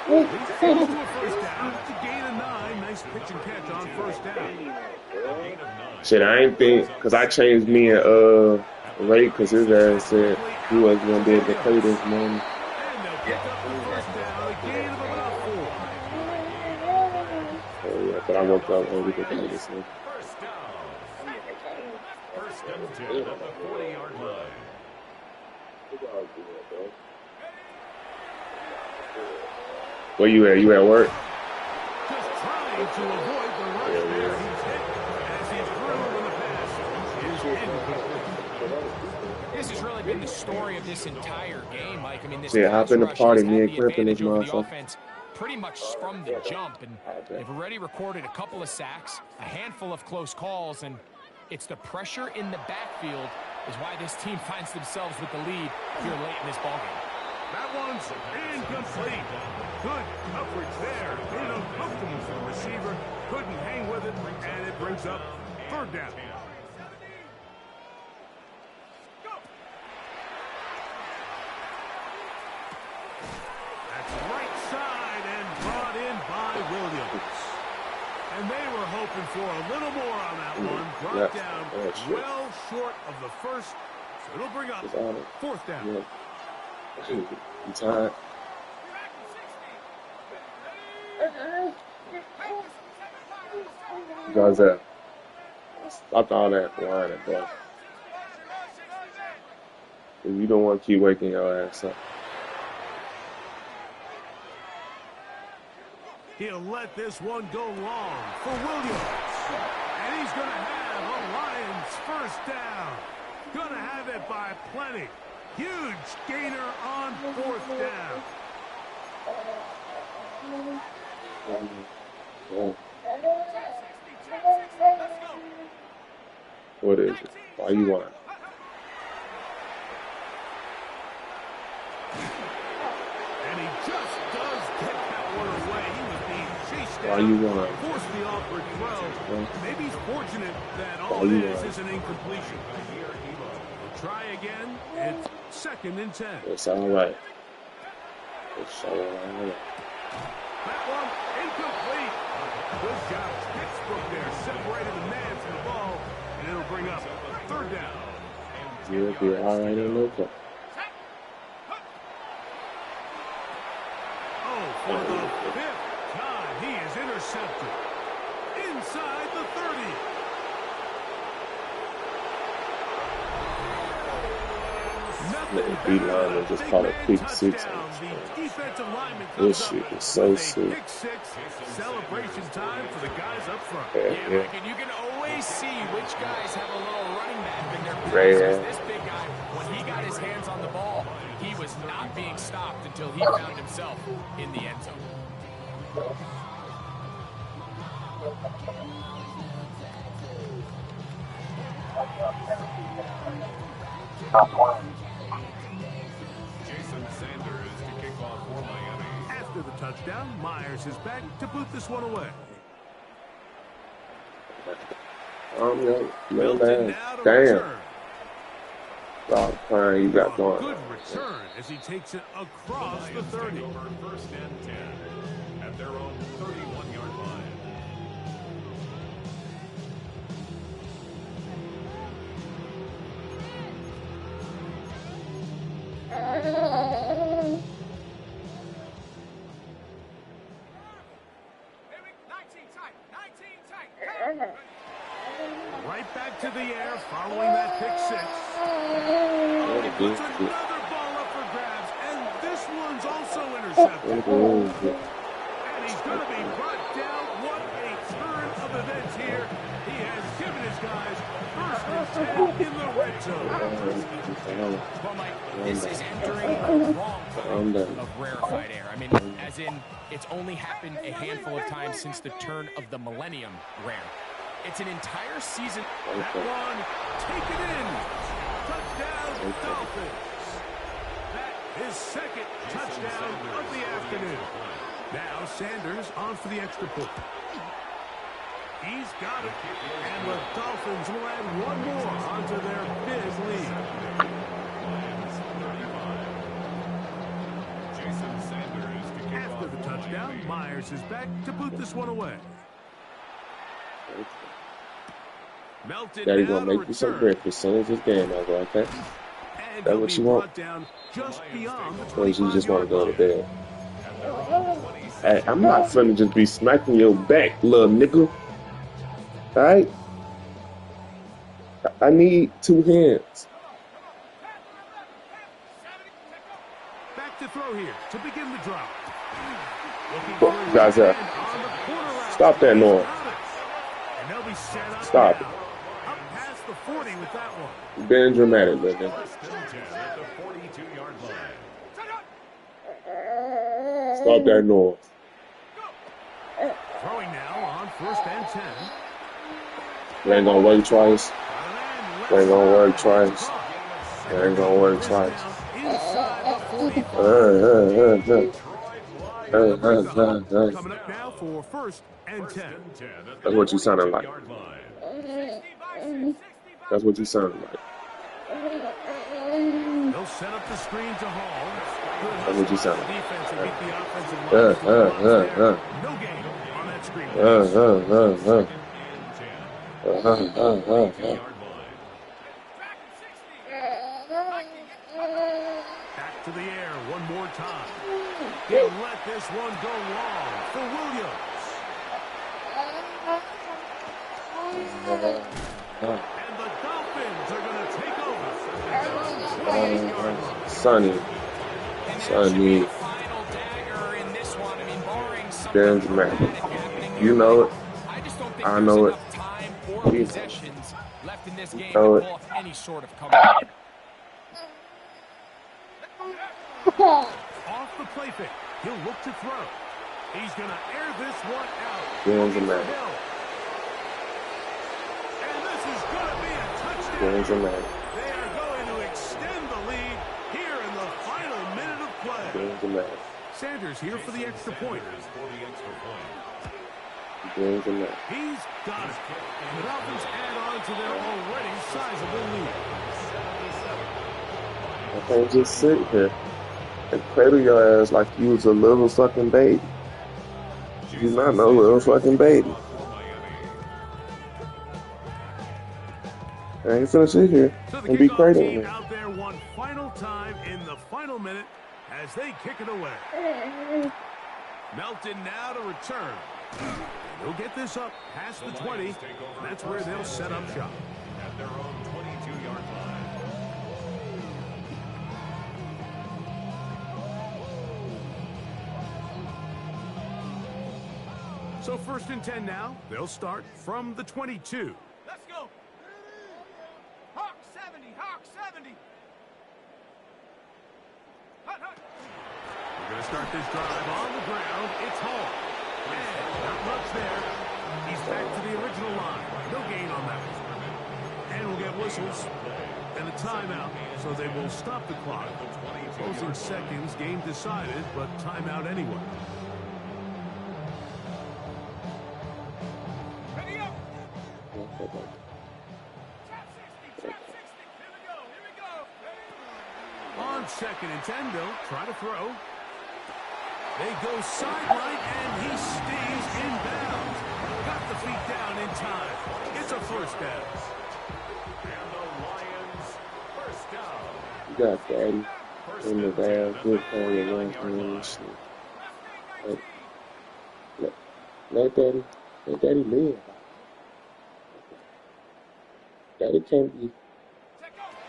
He's close to a first down. It's a gain of 9. Nice pitch and catch on first down. Shit, I ain't think, because I changed me and Ray, because his ass said he wasn't going to be able to play this morning. And they'll pick up the first down. A gain of about 4. Oh, yeah, but I woke up and we could play this one. First down. First and 10 at the 40-yard line. Where you at? You at work? Just trying to avoid the rush there. He's hit as he's through when the pass is incomplete. This has really been the story of this entire game, Mike. I mean, this Yeah, hop in the pass rush party, has me had and the Clip in this advantage over the motherfucker. offense pretty much from the jump, and they've already recorded a couple of sacks, a handful of close calls, and it's the pressure in the backfield is why this team finds themselves with the lead here late in this ballgame. That one's incomplete. Good coverage there. Made it uncomfortable for the receiver. Couldn't hang with it, and it brings up third down. That's right side and brought in by Williams. And they were hoping for a little more on that one. Brought down well short of the first. So it'll bring up fourth down. Yeah. You tired? Guys, stop all that whining, bro. You don't want to keep waking your ass up. He'll let this one go long for Williams. And he's going to have a Lions first down. Going to have it by plenty. Huge gainer on fourth down. What is it? Why you want? And he just does get that one away. He was being chased down. Why you want? Force the awkward throw. Maybe he's fortunate that all Why it you is want? is an incompletion. We'll try again. It's second and 10. It's all right. It's all right. That one incomplete. Good job. Textbook there. Separated the man from the ball. And it'll bring up third down. You'll be all right in no time. Oh, for the fifth time, he is intercepted. Inside the 30. The D-line just caught a pick six. This shit is so sick. Celebration time for the guys up front. Yeah, Mike, and you can always see which guys have a little running back in their pants. This big guy, when he got his hands on the ball, he was not being stopped until he found himself in the end zone. Jason Sanders to kick off for Miami. After the touchdown, Myers is back to boot this one away. No man. Damn. Oh, fine, you got going. Good return as he takes it across the 30. First and 10 at their own 31-yard line. Right back to the air following that pick six. Oh, he puts another ball up for grabs, and this one's also intercepted. And he's going to be brought down. What a turn of events here. He has given his guys first and 10 in the red zone. Well, Mike, this is entering the wrong kind of rarefied air. I mean, as in, it's only happened a handful of times since the turn of the millennium rare. It's an entire season. That one, take it in. Touchdown, Dolphins. That is second touchdown of the afternoon. Now Sanders on for the extra point. He's got it. And the Dolphins will add one more onto their big lead. Jason Sanders to kick After the touchdown, Myers is back to boot this one away. Daddy gonna make you some breakfast as soon as this game over, okay? That's what you want? Or you just want to go to bed? Hey, I'm not finna just be smacking your back, little nigga. Alright? I need two hands. Back to throw here to begin the drop. Guys, stop that noise. Stop it. Up past the 40 with that one. Being dramatic, baby. Stop that noise. Throwing now on first and 10. It ain't gonna work twice. It ain't gonna work twice. It ain't gonna work twice. Coming up now for first and 10. That's what you sounded like. That's what you sounded like. They'll set up the screen to Hall. That's what you sounded like. Defense will beat the offensive line. No gain on that screen. Back to the air one more time. He'll let this one go long for Williams. And the Dolphins are going to take over. Sonny. You know it. I know it. Know it. Any sort of comeback. Off the play fake. He'll look to throw. He's going to air this one out. And this is going to be a touchdown. They are going to extend the lead here in the final minute of play. Sanders here for the extra point. He's got it. And the Dolphins add on to their already sizable lead. I can't just sit here and cradle your ass like you was a little fucking baby. He's not no little fucking baby. I ain't finna sit here So the and be kickoff crazy. team out there one final time in the final minute as they kick it away. Melton now to return. They'll get this up past the 20, and that's where they'll set up shop. At their own 22-yard line. So 1st and 10 now. They'll start from the 22. Let's go. Hawk 70, Hawk 70. Hut, hut. We're going to start this drive on the ground. It's Hall. And not much there. He's back to the original line. No gain on that one. And we'll get whistles and a timeout, so they will stop the clock. Closing seconds, game decided, but timeout anyway. Ready up. Okay. Trap 60, trap 60. Here we go, here we go. On 2nd and 10, they'll try to throw. They go sideline, and he stays in bounds. Got the feet down in time. It's a first down. And the Lions first down. You got Daddy in the bag, good for your run and shit. Let Daddy live. Daddy can't be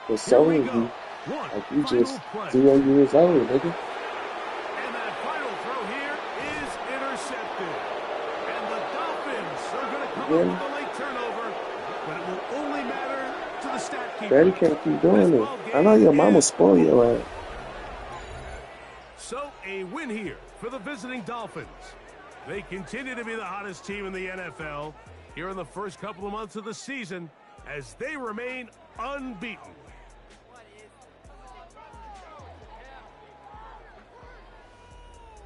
consoling you like you just 0 years old, nigga. And that final throw here is intercepted. And the Dolphins are going to come up with a late turnover, but it will only matter to the stat keeper. Daddy can't keep doing it. I know your mama spoil your ass. So a win here for the visiting Dolphins. They continue to be the hottest team in the NFL here in the first couple of months of the season as they remain unbeaten.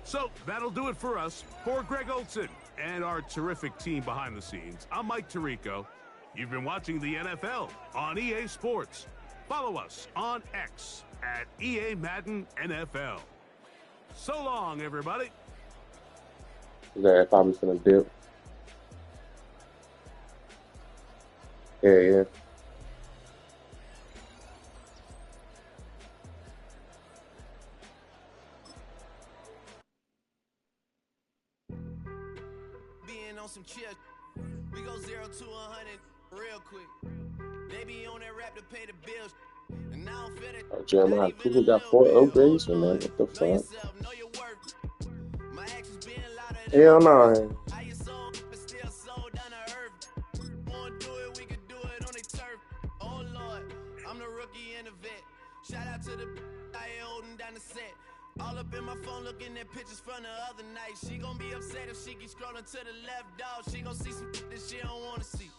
So that'll do it for us. For Greg Olson and our terrific team behind the scenes, I'm Mike Tirico. You've been watching the NFL on EA Sports. Follow us on X at EA Madden NFL. So long, everybody. That probably finna dip. Yeah. Being on some chill, we go 0 to 100 real quick. They be on that rap to pay the bills. And now I'm fit Oh, Jeremiah Cooper got 4 upgrades from that. What the fuck? know your worth. My actions being louder Hell no. how you sold, but still sold down to earth. Wanna do it, we could do it on a turf. Oh Lord, I'm the rookie and the vet. Shout out to the I ain't holding down the set. All up in my phone looking at pictures from the other night. She gon' be upset if she keep scrolling to the left, dog. She gon' see some that she don't wanna see.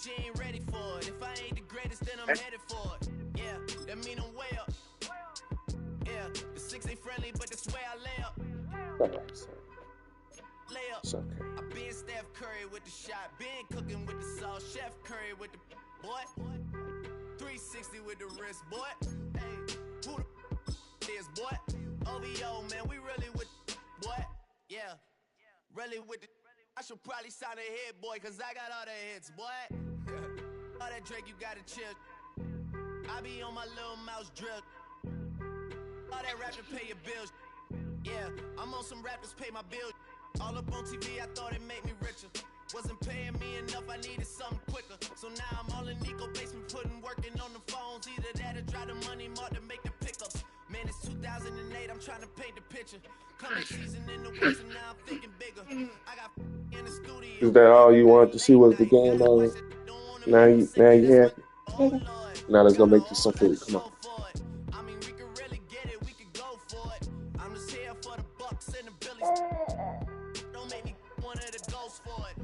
She ain't ready for it. If I ain't the greatest, then I'm headed for it. Yeah, that mean I'm way up. Yeah, the 6 ain't friendly, but that's where I lay up. Lay up. It's okay. I been Steph Curry with the shot. Been cooking with the sauce. Chef Curry with the boy. 360 with the wrist, boy. Hey, who the is, boy? OVO, man, we really with boy. Yeah, really with the. I should probably sign a hit, boy, cause I got all the hits, boy. All that Drake, you gotta chill. I be on my little mouse drip. All that rap to pay your bills. Yeah, I'm on some rappers pay my bills. All up on TV, I thought it made me richer. Wasn't paying me enough, I needed something quicker. So now I'm all in Nico basement, working on the phones. Either that or try the money mark to make the pickups. Man, it's 2008, I'm trying to paint the picture. Coming season in the West, and now I'm thinking bigger. I got in the studio. Is that all you wanted to see was the game mode? Now you happy? Now let's go make you some food. Come on. I mean, we could really get it, we could go for it. I'm just here for the Bucks and the Billies. Don't make me one of the ghosts for it.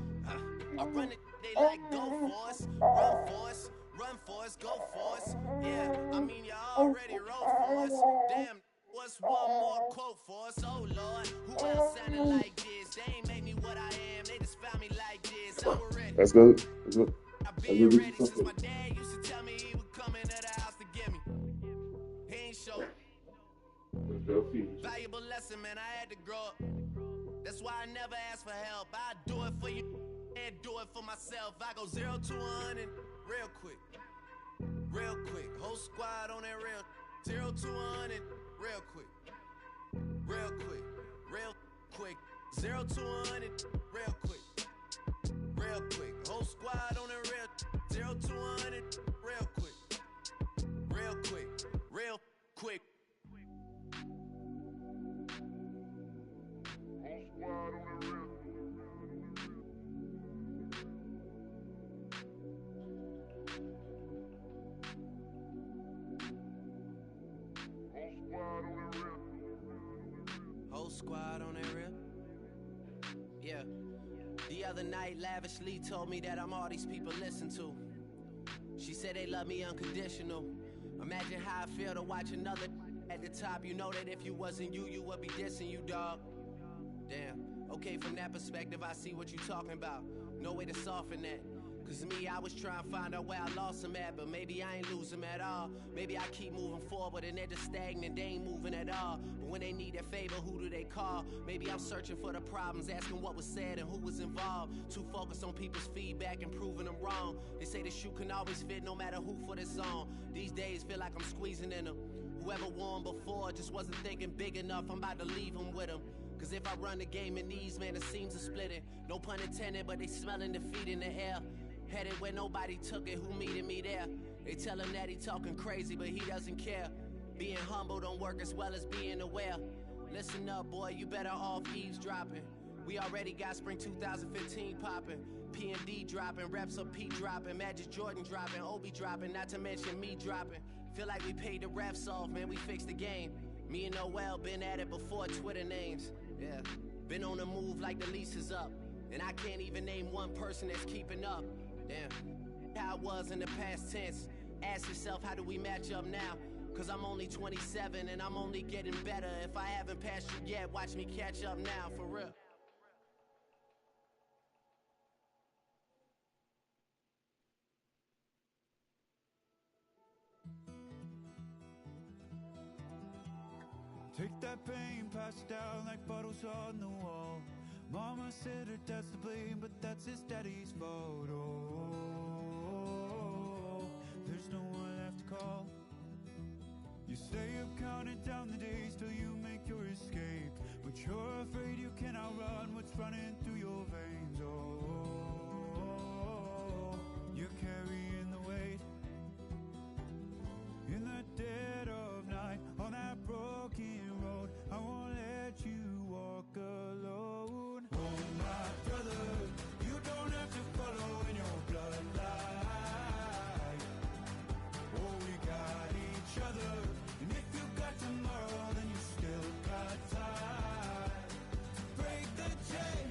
I run it, they like go for us, run for us, run for us, go for us. Yeah, I mean, you already wrote for us. Damn, what's one more quote for us? Oh Lord, who else sounded like this? They ain't make me what I am, they just found me like this. I was ready. That's good. That's good. I've been ready since my dad used to tell me he would come into the house to get me. He ain't show. Valuable lesson, man, I had to grow up. That's why I never ask for help. I do it for you and do it for myself. I go 0 to 100 real quick. Real quick. Whole squad on that real. 0 to 100 real quick. Real quick. Real quick. 0 to 100 real quick. Real quick. Whole squad on that real. 0 to 100 real quick. Real quick. Real quick. Whole squad on that real. Yeah. The other night, Lavishly told me that I'm all these people listen to. She said they love me unconditional. Imagine how I feel to watch another at the top. You know that if you wasn't you, you would be dissing you, dog. Damn. Okay, from that perspective, I see what you talking about. No way to soften that. Cause me, I was trying to find out where I lost them at, but maybe I ain't lose them at all. Maybe I keep moving forward and they're just stagnant, they ain't moving at all. But when they need a favor, who do they call? Maybe I'm searching for the problems, asking what was said and who was involved. Too focused on people's feedback and proving them wrong. They say the shoe can always fit no matter who for this song. These days feel like I'm squeezing in them. Whoever won before just wasn't thinking big enough, I'm about to leave them with them. Cause if I run the game in these, man, the seams are splitting. No pun intended, but they smelling defeat in the air. Headed where nobody took it, who meeted me there? They tell him that he talking crazy, but he doesn't care. Being humble don't work as well as being aware. Listen up, boy, you better off eavesdropping. We already got spring 2015 popping. P&D dropping, reps up P dropping, Magic Jordan dropping, Obi dropping, not to mention me dropping. Feel like we paid the refs off, man, we fixed the game. Me and Noel been at it before Twitter names. Yeah, been on the move like the lease is up. And I can't even name one person that's keeping up. Damn, how I was in the past tense. Ask yourself, how do we match up now? Cause I'm only 27 and I'm only getting better. If I haven't passed you yet, watch me catch up now, for real. Take that pain, pass it down like bottles on the wall. Mama said her dad's to blame, but that's his daddy's fault. Oh, there's no one left to call. You stay up counting down the days till you make your escape, but you're afraid you can't outrun what's running through your veins. Oh, you're carrying the weight in the dead of night on that broken road. I won't let you walk alone. Oh, my brother, you don't have to follow in your bloodline. Oh, we got each other, and if you got tomorrow, then you still got time. Break the chain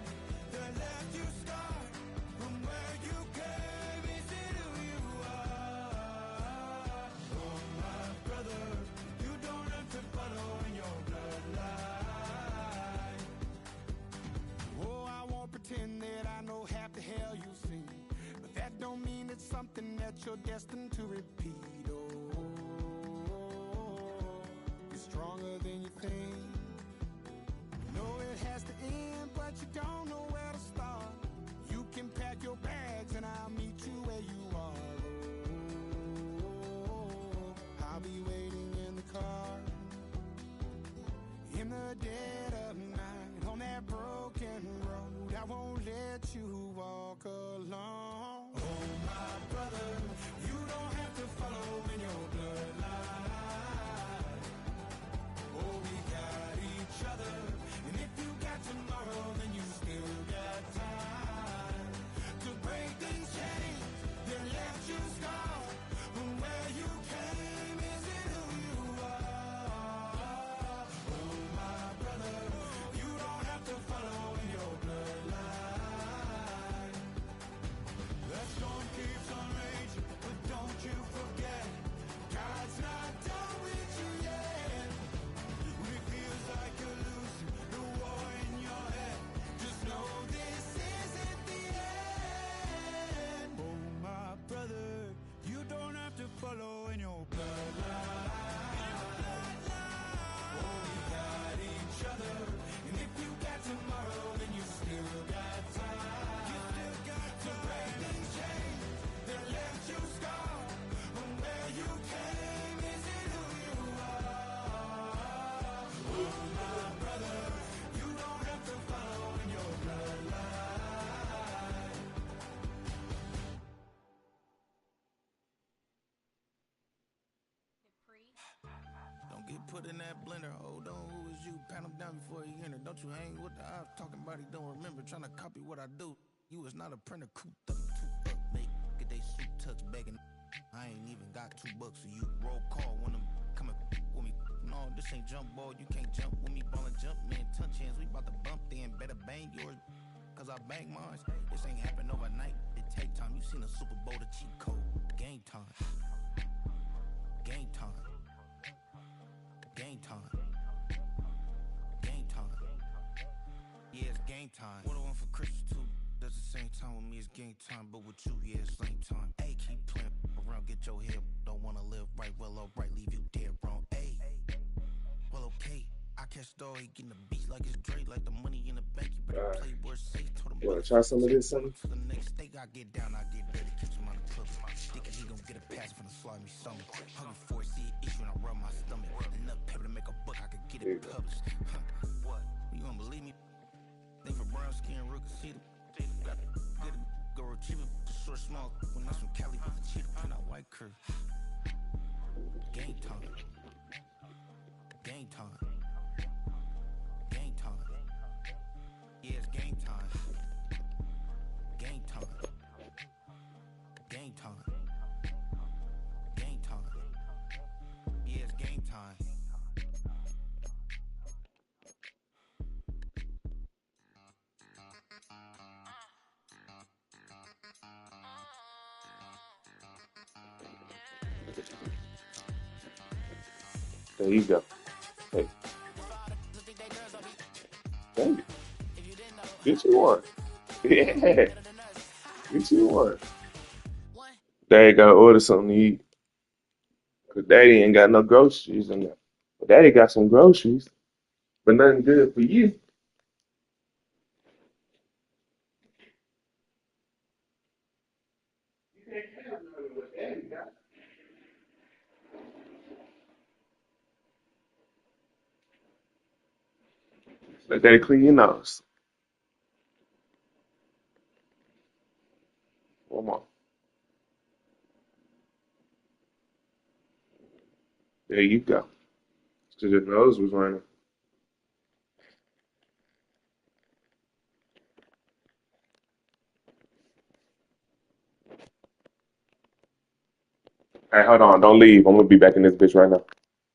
that left you scarred from where you came. Is it who you are? Oh, my brother, you don't have to follow in your bloodline. Oh, I won't pretend that I know half the hell you've seen, but that don't mean it's something that you're destined to repeat. Oh, you're stronger than you think. Know it has to end, but you don't know where to start. You can pack your bags and I'll meet you where you are. Oh, I'll be waiting in the car in the dead of night on that broken road. I won't let you walk alone. Oh, my brother, you don't have to follow in your bloodline. Oh, we got each other, and if you got tomorrow, then you still got time to break these chains that left you scarred from where you came. Is it who you are? Oh, my brother, you don't have to follow in your bloodline. Get put in that blender. Hold on, who is you? Pat him down before he enter. Don't you hang with the ops talking about he don't remember. Trying to copy what I do. You is not a printer. Cooped up, too up. Make get they suit tucks begging. I ain't even got $2, so you roll call when I'm coming with me. No, this ain't jump ball. You can't jump with me. Ballin' jump, man. Touch hands. We about to bump then. Better bang yours. Cause I bang mine. This ain't happen overnight. It take time. You seen a Super Bowl, the cheat code. Game time. Game time. Game time. Game time. Yeah, it's game time. What I want for Christmas too. Does the same time with me, it's game time. But with you, yeah, it's lame time. Hey, keep playing around, get your head. Don't wanna live right, well, alright, leave you dead wrong. Hey, well, okay. I catch the dog, he getting the beat like it's Dre, like the money in the bank. You better play where it's safe. Told him, You want to try some of this, son? to the next state, I get down, I get dirty, catch him on the club. Thinking he gon' get a pass from the slide me something. Hungry for it, see an issue and I rub my stomach. Enough paper to make a book, I could get it published. What? You gonna believe me? Think for brown skin, real can see the got get it, go retrieve it, short small. When that's from Cali with the cheetah print out white curve. Game time. Game time. Game time. Yeah, it's game time. Game time. Game time. Game time. Yeah, it's game time. There you go. Hey. Thank you. Get you one. Yeah. Get you one. Daddy gotta order something to eat. Cause daddy ain't got no groceries in there. But daddy got some groceries, but nothing good for you. Let daddy clean your nose. One more. There you go. Cause your nose was running. Hey, hold on. Don't leave. I'm gonna be back in this bitch right now.